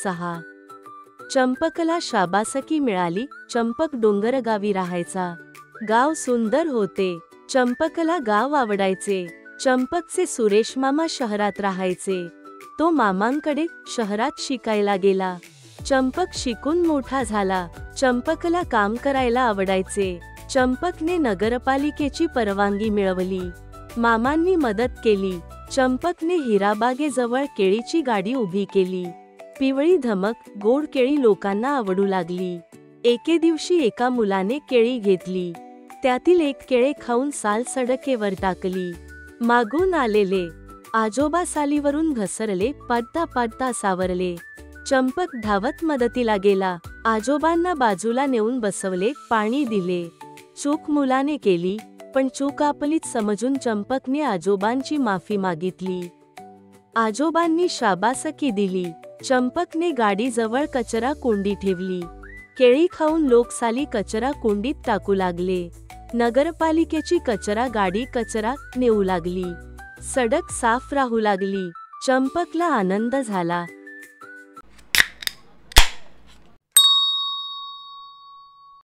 6. चंपकला शाबासकी मिळाली. चंपक डोंगरगावी राहायचा. गाव सुंदर होते. चंपकला गाव आवडायचे. चंपकचे सुरेश मामा शहरात राहायचे. तो मामांकडे शहरात शिकायला गेला. चंपक शिकून मोठा झाला. चंपकला काम करायला आवडायचे. चंपकने नगरपालिकेची परवानगी मिळवली. मामांनी मदत केली. चंपकने हिराबागेजवळ केळीची गाडी उभी केली. पिवळी धमक गोड केळी लोकांना आवडू लागली. एके दिवशी एका मुलाने केळी घेतली. त्यातील एक केळे खाऊन साल सडकेवर टाकली. मागून आलेले आजोबा सालीवरून घसरले. पडता पडता सावरले. चंपक धावत मदतीला गेला. आजोबांना बाजूला नेऊन बसवले. पाणी दिले. चूक मुलाने केली, पण चूक आपलीच समजून चंपकने आजोबांची माफी मागितली. आजोबांनी शाबासकी दिली. चंपकने गाडीजवळ कचरा कुंडी ठेवली. केळी खाऊन लोक साली कचरा कुंडीत टाकू लागले. नगरपालिकेची कचरा गाडी कचरा नेऊ लागली. सडक साफ राहू लागली. चंपकला आनंद झाला.